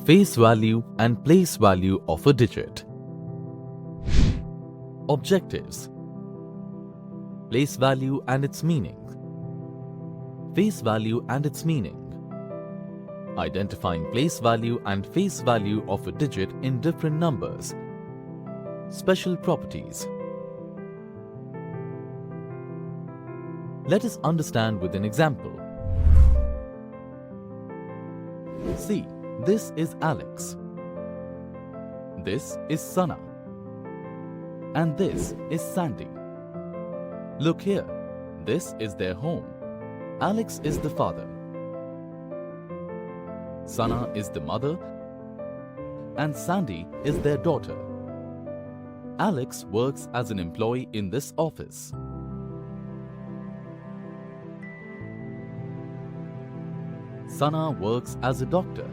Face value and place value of a digit. Objectives. Place value and its meaning. Face value and its meaning. Identifying place value and face value of a digit in different numbers. Special properties. Let us understand with an example. See, this is Alex. This is Sana. And this is Sandy. Look here, this is their home. Alex is the father. Sana is the mother. And Sandy is their daughter. Alex works as an employee in this office. Sana works as a doctor.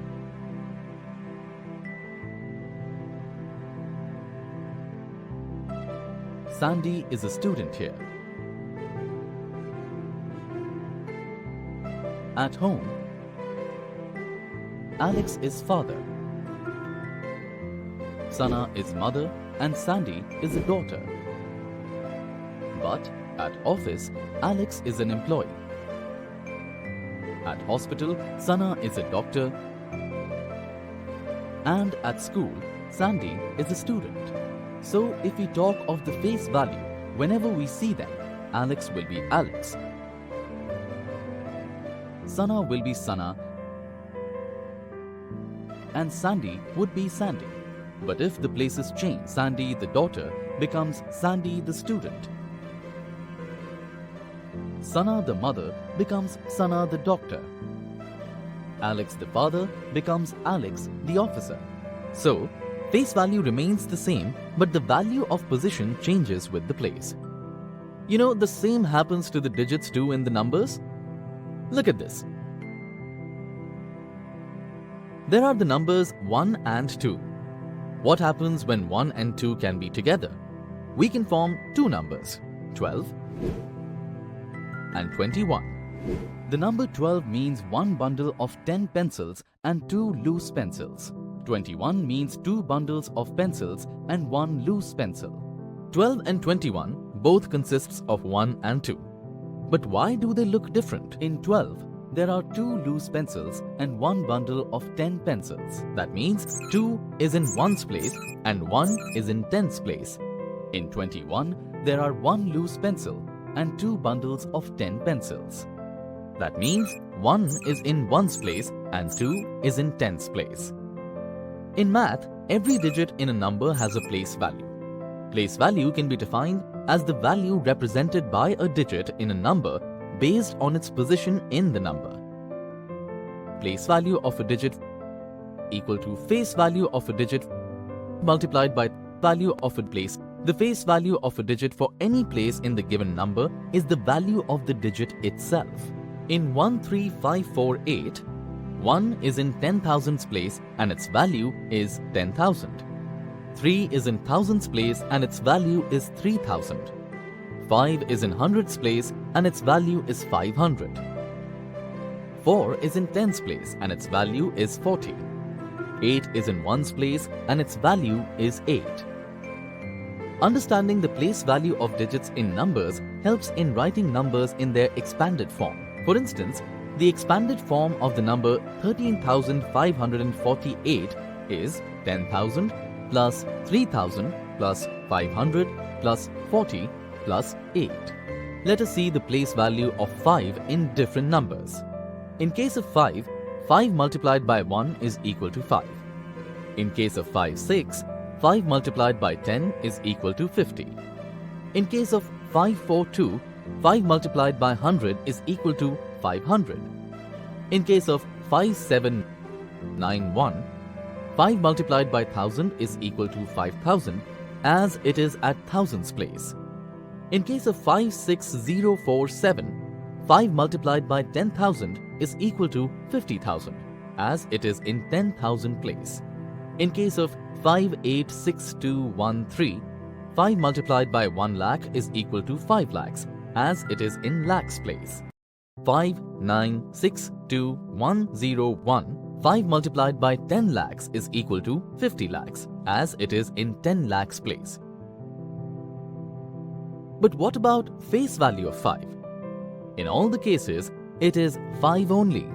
Sandy is a student here. At home, Alex is father. Sana is mother and Sandy is a daughter. But at office, Alex is an employee. At hospital, Sana is a doctor. And at school, Sandy is a student. So if we talk of the face value, whenever we see them, Alex will be Alex. Sana will be Sana. And Sandy would be Sandy. But if the places change, Sandy the daughter becomes Sandy the student. Sana the mother becomes Sana the doctor. Alex the father becomes Alex the officer. So, face value remains the same, but the value of position changes with the place. You know, the same happens to the digits too in the numbers. Look at this. There are the numbers 1 and 2. What happens when 1 and 2 can be together? We can form two numbers, 12 and 21. The number 12 means one bundle of 10 pencils and 2 loose pencils. 21 means 2 bundles of pencils and 1 loose pencil. 12 and 21 both consists of 1 and 2. But why do they look different? In 12, there are 2 loose pencils and 1 bundle of 10 pencils. That means 2 is in 1's place and 1 is in 10's place. In 21, there are 1 loose pencil and 2 bundles of 10 pencils. That means 1 is in 1's place and 2 is in 10's place. In math, every digit in a number has a place value. Place value can be defined as the value represented by a digit in a number based on its position in the number. Place value of a digit equal to face value of a digit multiplied by value of a place. The face value of a digit for any place in the given number is the value of the digit itself. In 13548, 1 is in 10,000's place and its value is 10,000. 3 is in 1,000's place and its value is 3,000. 5 is in 100's place and its value is 500. 4 is in 10's place and its value is 40. 8 is in 1's place and its value is 8. Understanding the place value of digits in numbers helps in writing numbers in their expanded form. For instance, the expanded form of the number 13,548 is 10,000 plus 3,000 plus 500 plus 40 plus 8. Let us see the place value of 5 in different numbers. In case of 5, 5 multiplied by 1 is equal to 5. In case of 5, 6, 5 multiplied by 10 is equal to 50. In case of 542, 5 multiplied by 100 is equal to 500. In case of 5791, 5 multiplied by 1000 is equal to 5000 as it is at thousands place. In case of 56047, 5 multiplied by 10,000 is equal to 50,000 as it is in 10,000 place. In case of 586213, 5 multiplied by 1 lakh is equal to 5 lakhs as it is in lakhs place. 596201, 5 multiplied by 10 lakhs is equal to 50 lakhs, as it is in 10 lakhs place. But what about face value of 5? In all the cases, it is 5 only.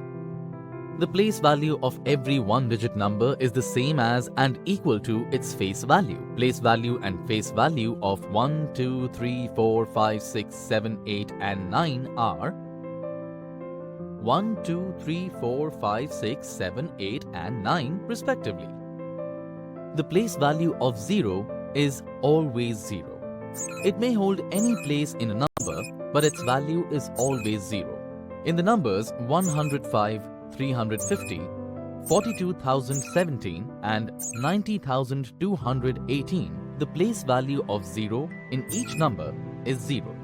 The place value of every one-digit number is the same as and equal to its face value. Place value and face value of 1, 2, 3, 4, 5, 6, 7, 8 and 9 are 1, 2, 3, 4, 5, 6, 7, 8 and 9 respectively. The place value of 0 is always 0. It may hold any place in a number, but its value is always 0. In the numbers 105, 350, 42,017 and 90,218, the place value of 0 in each number is 0.